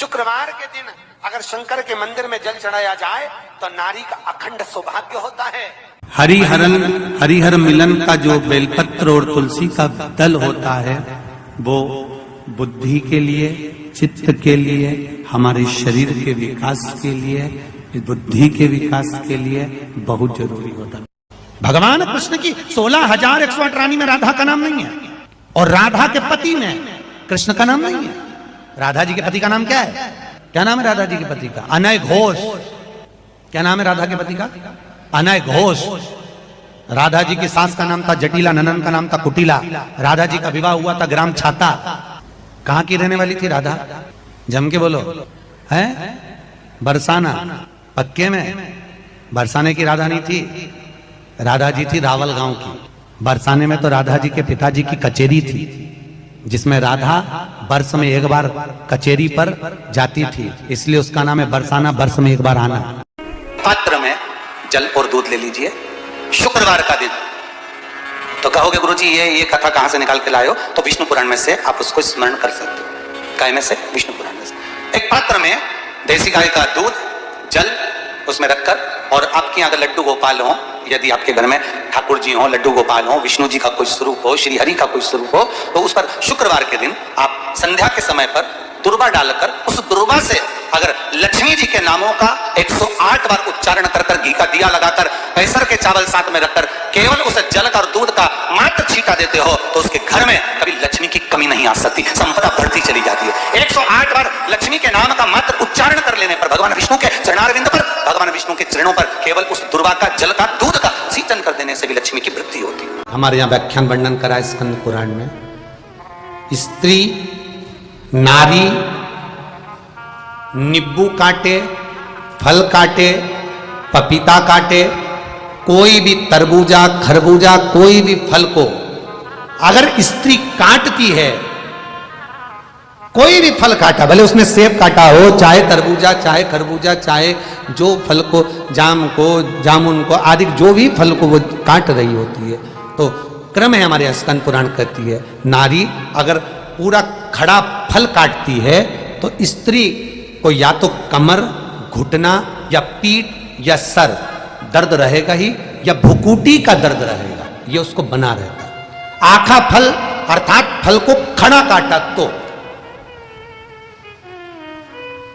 शुक्रवार के दिन अगर शंकर के मंदिर में जल चढ़ाया जाए तो नारी का अखंड सौभाग्य होता है। हरिहर मिलन का जो बेलपत्र और तुलसी का दल होता है वो बुद्धि के लिए, चित्त के लिए, हमारे शरीर के विकास के लिए, बुद्धि के विकास के लिए बहुत जरूरी होता है। भगवान कृष्ण की 16,108 रानी में राधा का नाम नहीं है और राधा के पति में कृष्ण का नाम नहीं है। राधा जी के पति का नाम क्या है? क्या नाम है राधा जी के पति का? अनय घोष। क्या नाम है राधा के पति का? अनय घोष। राधा जी की सास का नाम था जटिला, ननन का नाम था कुटिला। राधा जी का विवाह हुआ था ग्राम छाता। कहां की रहने वाली थी राधा? जम के बोलो। है बरसाना। पक्के में बरसाने की राधा नहीं थी, राधा जी थी रावल गांव की। बरसाने में तो राधा जी के पिताजी की कचेरी थी जिसमें राधा वर्ष में एक बार कचेरी पर जाती थी, इसलिए उसका नाम है बरसाना, वर्ष में एक बार आना। पात्र में जल और दूध ले लीजिए शुक्रवार का दिन। तो कहोगे गुरुजी ये कथा कहां से निकाल के लाए हो? तो विष्णु पुराण में से आप उसको स्मरण कर सकते हो। काय में से? विष्णु पुराण में से। एक पात्र में देसी गाय का दूध, जल उसमें रखकर, और आपके यहाँ अगर लड्डू गोपाल हो, यदि आपके घर में ठाकुर जी हो, लड्डू गोपाल हो, विष्णु जी का कोई स्वरूप हो, श्री हरि का कोई स्वरूप हो, तो उस पर शुक्रवार के दिन आप संध्या के समय पर दुर्वा डालकर उस दुर्वा से अगर लक्ष्मी जी के नामों का 108 बार उच्चारण कर घी का दिया लगाकर कैसर के चावल साथ में रखकर केवल उस जल का और दूध का मात्र छींटा देते हो तो उसके घर में कभी लक्ष्मी की कमी नहीं आ सकती, संपदा बढ़ती चली जाती है। 108 बार लक्ष्मी के नाम का मात्र उच्चारण कर लेने पर भगवान विष्णु के चरणारविंद पर, भगवान विष्णु के चरणों पर केवल उस दुर्वा का, जल का, दूध का सिंचन कर देने से भी लक्ष्मी की वृद्धि होती है। हमारे यहाँ व्याख्यान वर्णन करा है स्कंद पुराण में। स्त्री, नारी नींबू काटे, फल काटे, पपीता काटे, कोई भी तरबूजा, खरबूजा, कोई भी फल को अगर स्त्री काटती है, कोई भी फल काटा, भले उसमें सेब काटा हो, चाहे तरबूजा, चाहे खरबूजा, चाहे जो फल को, जाम को, जामुन को, आदि जो भी फल को वो काट रही होती है, तो क्रम है हमारे स्कंद पुराण कहती है, नारी अगर पूरा खड़ा फल काटती है तो स्त्री को या तो कमर, घुटना या पीठ या सर दर्द रहेगा ही, या भुकुटी का दर्द रहेगा, ये उसको बना रहता है। आखा फल अर्थात फल को खड़ा काटा तो,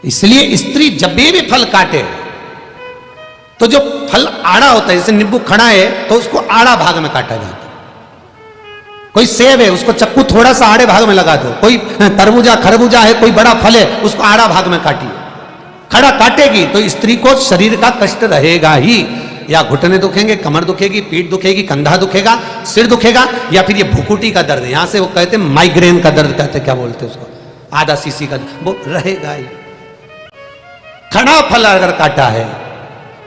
इसलिए स्त्री जब भी फल काटे तो जो फल आड़ा होता है, जैसे नींबू खड़ा है तो उसको आड़ा भाग में काटा जाता है। कोई सेब है उसको चक्कू थोड़ा सा आड़े भाग में लगा दो, कोई तरबूजा, खरबूजा है, कोई बड़ा फल है उसको आड़ा भाग में काटिए। खड़ा काटेगी तो स्त्री को शरीर का कष्ट रहेगा ही, या घुटने दुखेंगे, कमर दुखेगी, पीठ दुखेगी, कंधा दुखेगा, सिर दुखेगा, या फिर ये भुकुटी का दर्द, यहां से वो कहते हैं माइग्रेन का दर्द कहते, क्या बोलते हैं उसको, आधा सीसी का, वो रहेगा ही। खड़ा फल अगर काटा है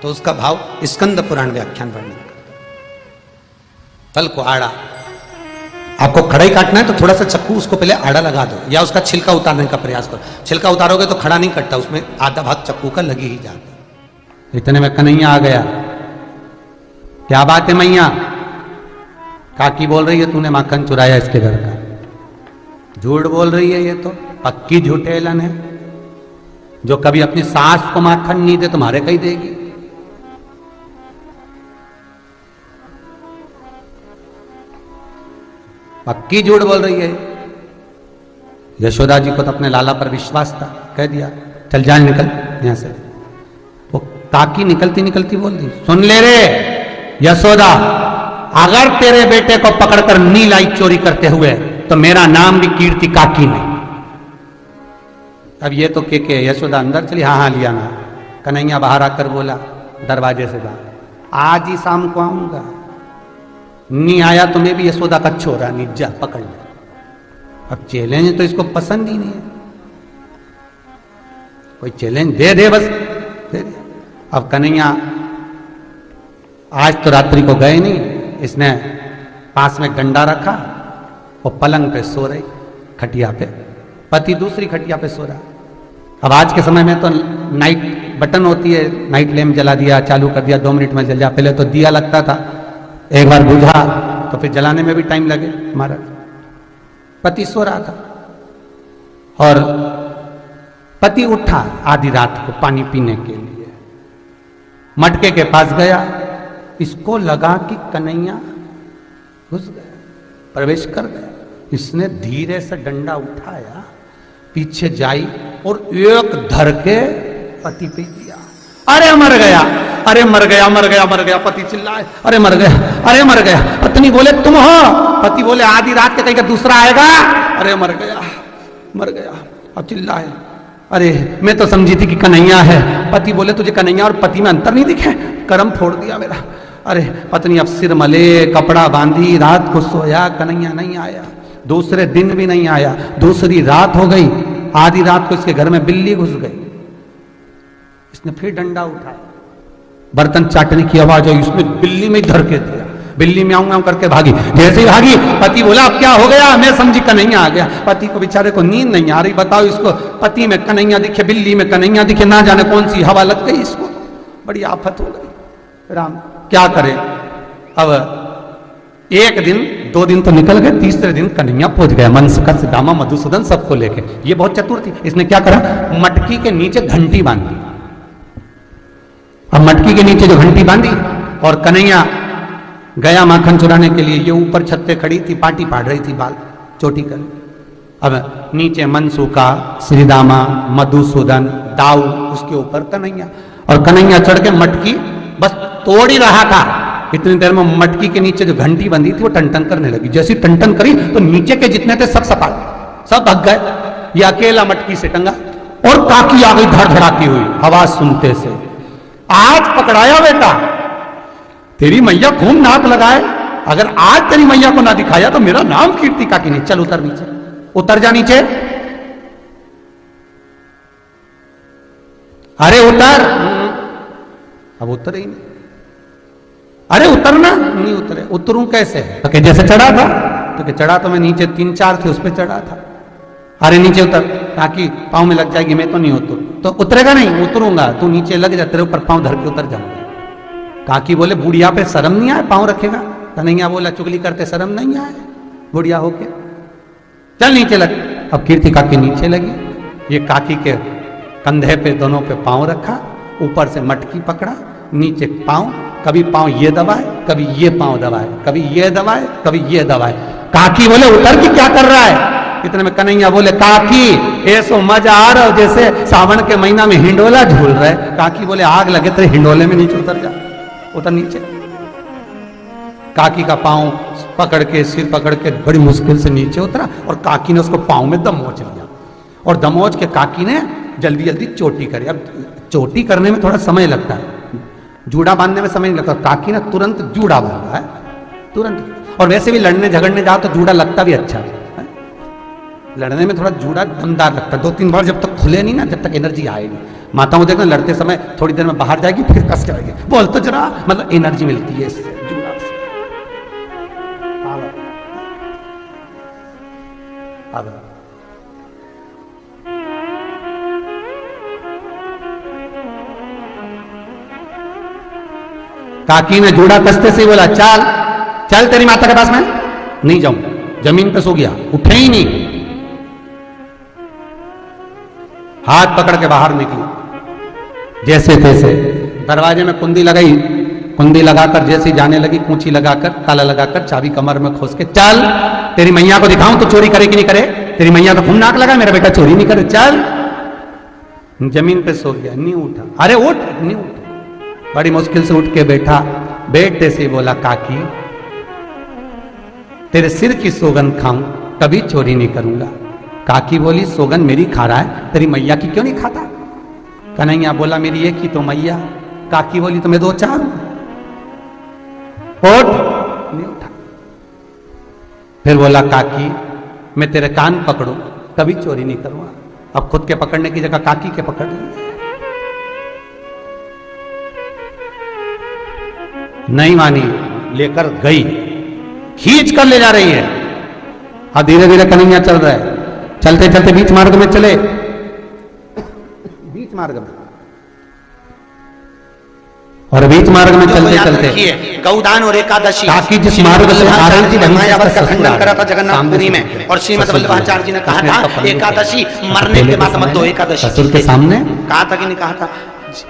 तो उसका भाव स्कंद पुराण व्याख्यान वर्णन करता है। फल को आड़ा, आपको खड़ा ही काटना है तो थोड़ा सा चक्कू उसको पहले आड़ा लगा दो, या उसका छिलका उतारने का प्रयास करो। छिलका उतारोगे तो खड़ा नहीं कटता, उसमें आधा भाग चक्कू का लगी ही जाता। इतने में कन्हैया आ गया। क्या बात है मैया? काकी बोल रही है तूने माखन चुराया इसके घर का। झूठ बोल रही है, ये तो पक्की झूठेलन है। जो कभी अपनी सास को माखन नहीं दे तुम्हारे कहीं देगी। पक्की झूठ बोल रही है। यशोदा जी को तो अपने लाला पर विश्वास था, कह दिया चल जान निकल यहां से। वो काकी निकलती निकलती बोल दी, सुन ले रे यशोदा, अगर तेरे बेटे को पकड़कर नील आई चोरी करते हुए तो मेरा नाम भी कीर्ति काकी नहीं। अब ये तो के यशोदा अंदर चली, हाँ हाँ लिया ना। कन्हैया बाहर आकर बोला दरवाजे से बाहर, आज ही शाम को आऊंगा, नहीं आया तो मैं भी यशोदा का छोरा नहीं, जा पकड़ ले। अब चैलेंज तो इसको पसंद ही नहीं है, कोई चैलेंज दे दे बस दे दे। अब कन्हैया आज तो रात्रि को गए नहीं, इसने पास में डंडा रखा, वो पलंग पे सो रही खटिया पे, पति दूसरी खटिया पे सो रहा। अब आज के समय में तो नाइट बटन होती है, नाइट लैम्प जला दिया, चालू कर दिया, 2 मिनट में जल जा। पहले तो दिया लगता था, एक बार बुझा तो फिर जलाने में भी टाइम लगे। हमारा पति सो रहा था और पति उठा आधी रात को पानी पीने के लिए, मटके के पास गया, इसको लगा कि कन्हैया घुस गया, प्रवेश कर गया। इसने धीरे से डंडा उठाया, पीछे जाई और एक धर के पति पे दिया। अरे मर गया, अरे मर गया, मर गया, मर गया। पति चिल्लाए, अरे मर गया, अरे मर गया। पत्नी बोले तुम हो? पति बोले आधी रात के कहीं का दूसरा आएगा। अरे मर गया, मर गया। अब चिल्लाए, अरे मैं तो समझी थी कि कन्हैया है। पति बोले तुझे कन्हैया और पति में अंतर नहीं दिखे? कर्म फोड़ दिया मेरा। अरे पत्नी अब सिर मले, कपड़ा बांधी, रात को सोया, कन्हैया नहीं आया। दूसरे दिन भी नहीं आया, दूसरी रात हो गई, आधी रात को इसके घर में बिल्ली घुस गई। इसने फिर डंडा उठाया, बर्तन चाटने की आवाज आई, उसने बिल्ली में धर के दिया। बिल्ली म्याऊं म्याऊं करके भागी। जैसे ही भागी, पति बोला अब क्या हो गया? मैं समझी कन्हैया आ गया। पति को बेचारे को नींद नहीं आ रही। बताओ इसको पति में कन्हैया दिखे, बिल्ली में कन्हैया दिखे, ना जाने कौन सी हवा लग गई इसको, बड़ी आफत हो गई। राम क्या करे? अब एक दिन, 2 दिन तो निकल गए, तीसरे दिन कन्हैया पहुंच गया, मनसुका, सुदामा, मधुसूदन सबको लेके। ये बहुत चतुर थी। इसने क्या करा? मटकी के नीचे घंटी बांधी। अब मटकी के नीचे जो घंटी बांधी और कन्हैया गया माखन चुराने के लिए। ये ऊपर छत पे खड़ी थी, पाटी पाड़ रही थी, बाल चोटी कर। अब नीचे मनसुका, श्रीदामा, मधुसूदन, दाऊ, उसके ऊपर कन्हैया। और कन्हैया चढ़ के मटकी बस तोड़ ही रहा था, इतनी देर में मटकी के नीचे जो घंटी बंधी थी वो टन करने लगी। जैसी टन करी तो नीचे के जितने थे सब सपाट, सब भग गए। ये अकेला मटकी से टंगा और काकी आ गई धड़धड़ाती हुई आवाज सुनते से। आज पकड़ाया बेटा, तेरी मैया खूब नाक लगाए, अगर आज तेरी मैया को ना दिखाया तो मेरा नाम कीर्ति काकी नहीं। चल उतर नीचे, उतर जा नीचे। अरे उतर। अब उतर ही नहीं। अरे उतरना, नहीं उतरे। उतरूं कैसे? तो कि जैसे चढ़ा था, तो कि चढ़ा तो मैं नीचे 3-4 थे उस पर चढ़ा था। अरे नीचे उतर, ताकि पाँव में लग जाएगी, मैं तो नहीं उतर। तो उतरेगा नहीं? उतरूंगा, तू नीचे लग जा, तेरे ऊपर पाँव धर के उतर जाऊंगा। काकी बोले बुढ़िया पे शर्म नहीं आए, पाँव रखेगा? कन्हैया बोला चुगली करते शर्म नहीं आए बुढ़िया होके, चल नीचे लग। अब कीर्ति काकी नीचे लगी, ये काकी के कंधे पे दोनों पे पाँव रखा, ऊपर से मटकी पकड़ा, नीचे पाँव, कभी पाँव ये दबाए, कभी ये पाँव दबाए, कभी ये दबाए, कभी ये दबाए। काकी बोले उतर के क्या कर रहा है? इतने में कन्हैया बोले काकी ऐसो मजा आ रहा हो जैसे सावन के महीना में हिंडोला झूल रहा है। काकी बोले आग लगे तेरे हिंडोले में, नीचे उतर जा। उतर नीचे। काकी का पाँव पकड़ के, सिर पकड़ के बड़ी मुश्किल से नीचे उतरा और काकी ने उसको पाँव में दमोच लिया। और दमोच के काकी ने जल्दी जल्दी चोटी करी। अब चोटी करने में थोड़ा समय लगता है, जूड़ा बांधने में समय नहीं लगता। काकी ने तुरंत जूड़ा बांधा है, तुरंत। और वैसे भी लड़ने झगड़ने जाओ तो जूड़ा लगता भी अच्छा है। लड़ने में थोड़ा जूड़ा दमदार लगता है। 2-3 बार जब तक खुले नहीं ना, जब तक एनर्जी आएगी। माताओं देखना लड़ते समय थोड़ी देर में बाहर जाएगी, फिर कस के आएगी। बोल तो जरा, मतलब एनर्जी मिलती है इससे, जूड़ा से। अब काकी ने जूड़ा कसते से बोला चल चल तेरी माता के पास मैं नहीं जाऊं। जमीन पे सो गया, उठे ही नहीं। हाथ पकड़ के बाहर निकली, जैसे तैसे दरवाजे में कुंडी लगाई, कुंडी लगाकर जैसे जाने लगी, कूंची लगाकर, ताला लगाकर, चाबी कमर में खोस के चल तेरी मैया को दिखाऊं तो चोरी करे कि नहीं करे? तेरी मैया तो खूब नाक लगा, मेरा बेटा चोरी नहीं करे, चल। जमीन पे सो गया, नहीं उठा। अरे उठ, नहीं उठा। बड़ी मुश्किल से उठ के बैठा, बैठते से बोला काकी तेरे सिर की सौगंध खाऊं कभी चोरी नहीं करूंगा। काकी बोली सौगंध मेरी खा रहा है, तेरी मैया की क्यों नहीं खाता? कन्हैया बोला मेरी एक ही तो मैया। काकी बोली तो मैं 2-4 उठ, नहीं उठा। फिर बोला काकी मैं तेरे कान पकड़ू कभी चोरी नहीं करूंगा। अब खुद के पकड़ने की जगह काकी के पकड़ लिए। नहीं मानी, लेकर गई, खींच कर ले जा रही है। अब धीरे धीरे कन्हैया चल रहा है, चलते चलते बीच मार्ग में चले, बीच मार्ग में और बीच मार्ग में चलते चलते गौदान और एकादशी, ताकि जिस मार्ग से आ रही थी वहीं से मायावत का ससुर खंडन आ करा था रहा। जगन्नाथपुरी सामने में। से और श्रीमद ससुर वल्लभाचार्य जी ने कहा उसने था उसका पल्लू एकादशी लिया। मरने के बाद समय मत दो, एकादशी ससुर के सामने कहा था कि नहीं कहा था?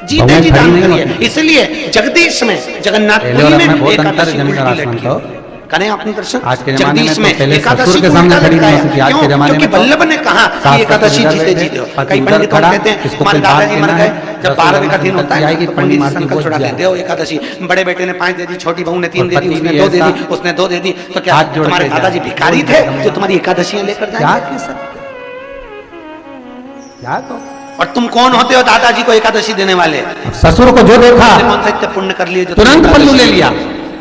जीते बहुएं जी खड़ी दान नहीं करिए। होती। इसलिए जगदीश में पहले और जगन्नाथपुरी अब में में बहुत अंतर एकादशी जमीन और उल्टी आसमान लटकी का। होती है। करें अपने दर्शन। आज के जमाने में जगदीश तो पहले एकादशी ससुर के को सामने उल्टा खड़ी नहीं लटकाया। होती थी। आज के क्यों? जमाने क्योंकि में तो वल्लभ ने कहा सास कि एकादशी ससुर जीते बैठे, जी दो। पति कई उधर पंडित खड़ा, कहते हैं इसको हमारे कोई बात दादाजी मर कहना गए है, जब 12वीं का दिन होता है आएगी, तो पंडित जी मारती संकल्प वो छुड़ा जाए। देते हो एकादशी। बड़े बेटे ने 5 दे दी, छोटी बहू ने 3 दे दी, पति उसने भी 2 दे ऐसा दी, उसने 2 दे दी। तो क्या हाथ जोड़ तुम्हारे के दादाजी जाए। भिखारी थे जो तुम्हारी एकादशियां लेकर क्या जाए? कह सकते, क्या तो और तुम कौन होते हो दादाजी को एकादशी देने वाले? ससुर को जो देखा कौन सा इतने पुण्य कर लिए जो तुरंत तुम पल्लू ले एकादशी लिया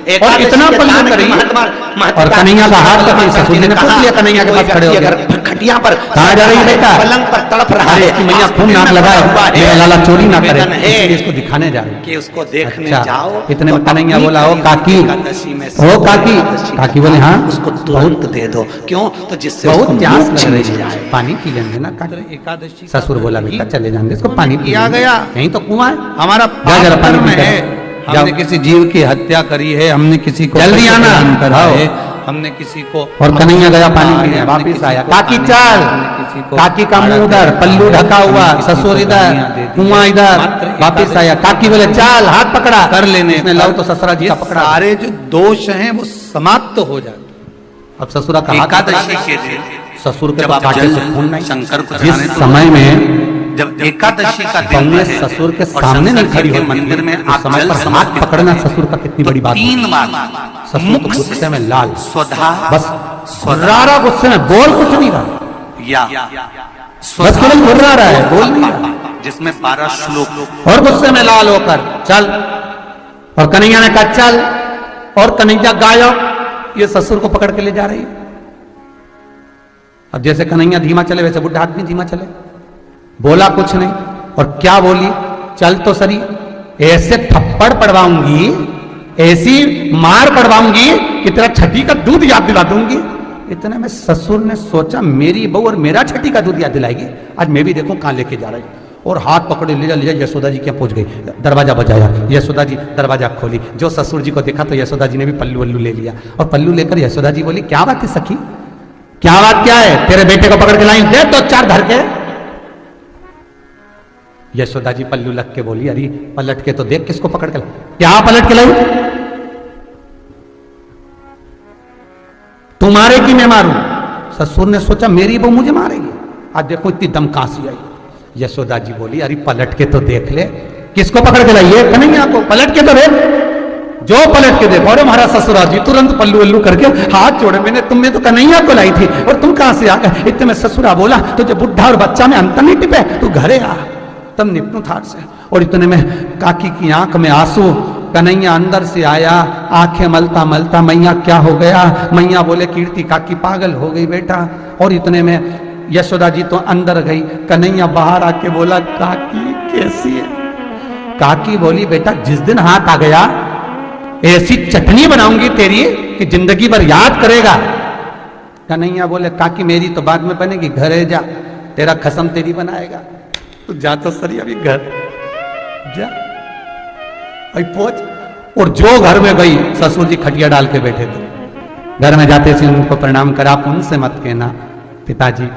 एकादशी और इतना के पल्लू दान की करी। महत्ता- और कन्हैया का हाथ पकड़ ससुर जी ने पूछ लिया कन्हैया के कोई पास खड़े हो व्यक्ति गए, अगर खटिया पर कहाँ जा रही है बेटा? पलंग पर तड़प रहा अरे है, इसकी मैया खून नाक लगाए, मेरा लाला चोरी ना करे, इसलिए इसको दिखाने जा रही है। कि उसको देखने अच्छा, जाओ। इतने में तो कन्हैया अपनी बोला, ओ काकी, एकादशी में ओ काकी, एकादशी काकी बोले, हाँ, उसको तुरंत दे दो। क्यों? तो जिससे बहुत उसको प्यास मोक्ष लग मिल रही जाए। है, पानी पी लेंगे ना काकी। एकादशी ससुर बोला बेटा चले जाएंगे, इसको पानी पी किया लेंगे। गया। यहीं तो कुआं है, हमारा जा जरा पानी पाप पी कर्म कर। है। जाओ। हमने किसी जीव की हत्या करी है, हमने किसी को जल्दी कष्ट आना। प्रदान करा आओ। है, हमने किसी को और कन्हैया गया पानी हमने पीने, वापिस किसी आया, को काकी पानी चल, दिया, हमने किसी को काकी का मुंह खाना उधर, दिया, पल्लू हमने ढका हुआ, किसी को ससुर इधर, गालियां दे दी। कुआं इधर, मात्र वापिस एकादशी आया, काकी बोले चल, हाथ पकड़ा कर लेने इसने लाओ तो ससुरा जी ये का पकड़ा। सारे जो दोष हैं वो समाप्त हो जाते अब ससुरा का हाथ एकादशी पकड़ा। के दिन ससुर के जब तो आप काटे जल से खून नहीं। शंकर को जिस चढ़ाने तो समय में जब एकादशी का दिन पौने रहे ससुर के और सामने नहीं शंकर खड़ी जी के होती मंदिर थी, में उस आप समय जल पर हाथ समर्पित पकड़ना करते हैं। ससुर का कितनी बड़ी बात है। 3 बार ससुर तो गुस्से में लाल, स्वधा बस खुर्रारा गुस्से में, बोल कुछ नहीं रहा, या बस केवल खुर्रा रहा है, बोल नहीं रहा, जिसमें 12 श्लोक और गुस्से में लाल होकर चल। और कन्हैया ने कहा चल, और कन्हैया गायब, ये ससुर को पकड़ के ले जा रही है। अब जैसे कन्हैया धीमा चले वैसे बुढ़ा आदमी धीमा चले, बोला कुछ नहीं। और क्या बोली, चल तो सरी, ऐसे थप्पड़ पड़वाऊंगी, ऐसी मार पड़वाऊंगी कि तेरा छठी का दूध याद दिला दूंगी। इतने में ससुर ने सोचा मेरी बहू और मेरा छठी का दूध याद दिलाएगी, आज मैं भी देखूं कहां लेके जा रही। और हाथ पकड़े ले जा, यशोदा जी क्या पहुंच गई, दरवाजा बजाया, यशोदा जी दरवाजा खोली। जो ससुर जी को देखा तो यशोदा जी ने भी पल्लू वल्लू ले लिया, और पल्लू लेकर यशोदा जी बोली क्या बात है सखी, क्या बात क्या है, तेरे बेटे को पकड़ के लाई, दे 2-4 धर के। यशोदा जी पल्लू लग के बोली, अरे पलट के तो देख किसको पकड़ के लाई, क्या पलट के लाई, तुम्हारे की मैं मारूं। ससुर ने सोचा मेरी बहू मुझे मारेगी, आज देखो इतनी दम कांसी आई। यशोदा जी बोली, अरे पलट के तो देख ले, किसको पकड़ के लाई, कन्हैया को, पलट के तो देख, जो पलट के देखो। अरे हमारा ससुरा जी तुरंत पल्लू वल्लू करके हाथ जोड़े, तुमने तो कन्हैया को लाई थी और तुम कहां से आ गए। इतने में ससुरा बोला, तुझे बुढ़ा और बच्चा में अंतर नहीं टिपे, तू घरे आ, तब निपटू थार से। और इतने में काकी की आंख में आंसू, कन्हैया अंदर से आया, आंखें मलता मलता, मैया क्या हो गया। मैया बोले कीर्ति काकी पागल हो गई बेटा। और इतने में यशोदा जी तो अंदर गई, कन्हैया बाहर आके बोला काकी कैसी है। काकी बोली बेटा जिस दिन हाथ आ गया ऐसी चटनी बनाऊंगी तेरी कि जिंदगी भर याद करेगा। कन्हैया बोले काकी मेरी तो बाद में बनेगी, घरे जा, तेरा खसम तेरी बनाएगा, तू जा तो सही अभी घर जा, अभी पहुंच। और जो घर में गई, ससुर जी खटिया डाल के बैठे थे, घर में जाते थे उनको प्रणाम करा, आप उनसे मत कहना पिताजी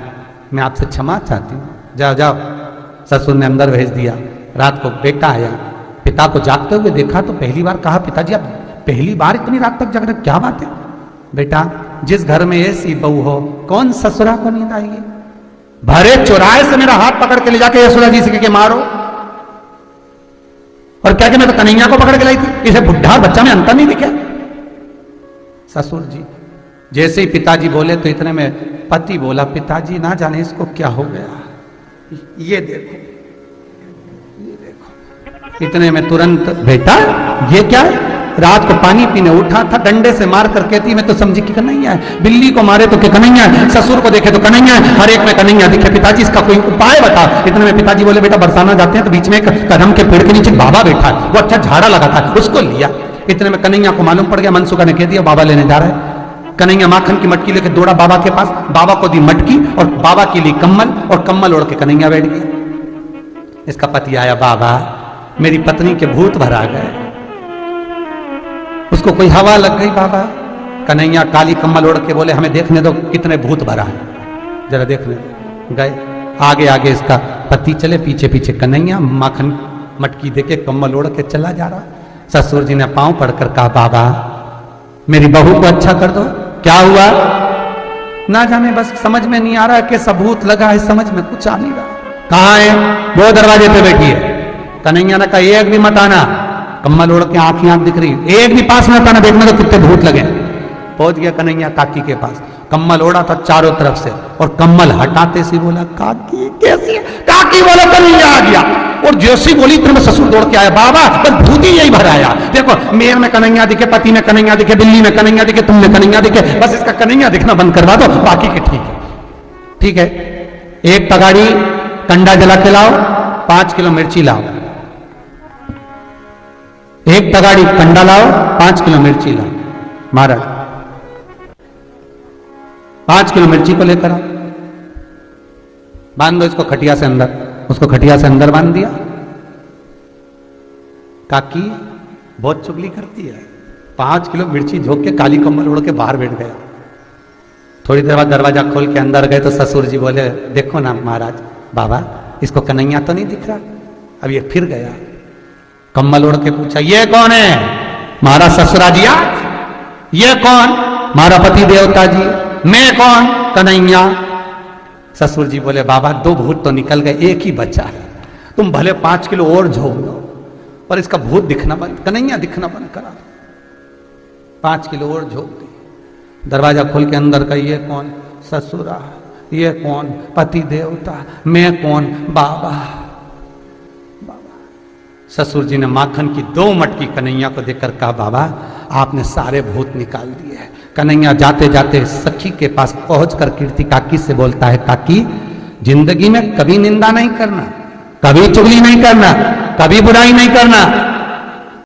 मैं आपसे क्षमा चाहती हूँ, जाओ जाओ। ससुर ने अंदर भेज दिया। रात को बेटा आया, पिता को जागते हुए देखा तो पहली बार कहा पिताजी आप पहली बार इतनी रात तक जाग रहे, क्या बात है। बेटा जिस घर में ऐसी बहू हो कौन ससुरा को नींद आएगी। भरे चौराहे से मेरा हाथ पकड़ के ले जाके यशोदा जी से के मारो, और क्या कि मैं तो कन्हैया को पकड़ के लाई थी, इसे बुढ़ा और बच्चा में अंतर नहीं दिखा। ससुर जी जैसे ही पिताजी बोले तो इतने में पति बोला पिताजी ना जाने इसको क्या हो गया, ये देखो ये देखो। इतने में तुरंत बेटा ये क्या है, रात को पानी पीने उठा था, डंडे से मार कर कहती मैं तो समझी कि कन्हैया है, बिल्ली को मारे तो क्या कन्हैया है, ससुर को देखे तो कन्हैया है, हर एक में कन्हैया दिखे। पिताजी इसका कोई उपाय बता। इतने में पिताजी बोले बेटा बरसाना जाते हैं तो बीच में एक कदम के पेड़ के नीचे बाबा बैठा है, वो अच्छा झाड़ा लगा था, उसको लिया। इतने में कन्हैया को मालूम पड़ गया, मनसुखा ने कह दिया बाबा लेने जा रहा है। कन्हैया माखन की मटकी लेकर दौड़ा बाबा के पास, बाबा को दी मटकी और बाबा के लिए कम्बल, और कम्बल ओढ़ के कन्हैया बैठ गया। इसका पति आया, बाबा मेरी पत्नी के भूत भरा गए, उसको कोई हवा लग गई बाबा। कन्हैया काली कम्बल ओढ़ के बोले हमें देखने दो कितने भूत भरा है, जरा देखने दो। गए आगे आगे इसका पति चले, पीछे पीछे कन्हैया माखन मटकी देके कम्बल ओढ़ के चला जा रहा। ससुर जी ने पांव पड़कर कहा बाबा मेरी बहू को अच्छा कर दो। क्या हुआ? ना जाने बस समझ में नहीं आ रहा है कि सबूत लगा है, समझ में कुछ आ नहीं रहा। कहाँ है? वो दरवाजे पे बैठी है। कन्हैया ने कहा एक भी मत आना, कम्बल ओढ़ के आंख ही आंख दिख रही, एक भी पास मत आना, देखना तो कितने भूत लगे। पहुंच गया कन्हैया काकी के पास, कम्बल ओढ़ा था चारों तरफ से और कम्बल हटाते से बोला काकी कैसी है? काकी बोला कन्हैया आ गया। और जैसी बोली इतने में ससुर दौड़ के आया, बाबा बस भूत ही यही भराया। देखो मेयर में कन्हैया दिखे, पति में कन्हैया दिखे, बिल्ली में कन्हैया दिखे, तुम में कन्हैया दिखे, बस इसका कन्हैया दिखना बंद करवा दो, बाकी के ठीक है। ठीक है, एक तगाड़ी कंडा जला के लाओ, 5 किलो मिर्ची लाओ। एक तगाड़ी कंडा लाओ, 5 किलो मिर्ची लाओ। महाराज 5 किलो मिर्ची को लेकर आओ, बांध दो इसको खटिया से अंदर। उसको खटिया से अंदर बांध दिया। काकी बहुत चुगली करती है, 5 किलो मिर्ची झोंक के काली कम्बल ओढ़ के बाहर बैठ गया। थोड़ी देर बाद दरवाजा खोल के अंदर गए तो ससुर जी बोले देखो ना महाराज, बाबा इसको कन्हैया तो नहीं दिख रहा। अब ये फिर गया, कम्बल ओढ़ के पूछा ये कौन है? मारा ससुरा जी। ये कौन? मारा पति देवता जी। मैं कौन? कन्हैया। ससुर जी बोले बाबा 2 भूत तो निकल गए, एक ही बचा है, तुम भले 5 किलो और झोंक दो पर इसका भूत दिखना बंद, कन्हैया दिखना बंद करा दो। 5 किलो और झोंक दी। दरवाजा खोल के अंदर का ये कौन? ससुरा। ये कौन? पति देवता। मैं कौन? बाबा। ससुर जी ने माखन की 2 मटकी कन्हैया को देकर कहा बाबा आपने सारे भूत निकाल दिए हैं। कन्हैया जाते जाते सखी के पास पहुंचकर कीर्ति काकी से बोलता है काकी जिंदगी में कभी निंदा नहीं करना, कभी चुगली नहीं करना, कभी बुराई नहीं करना,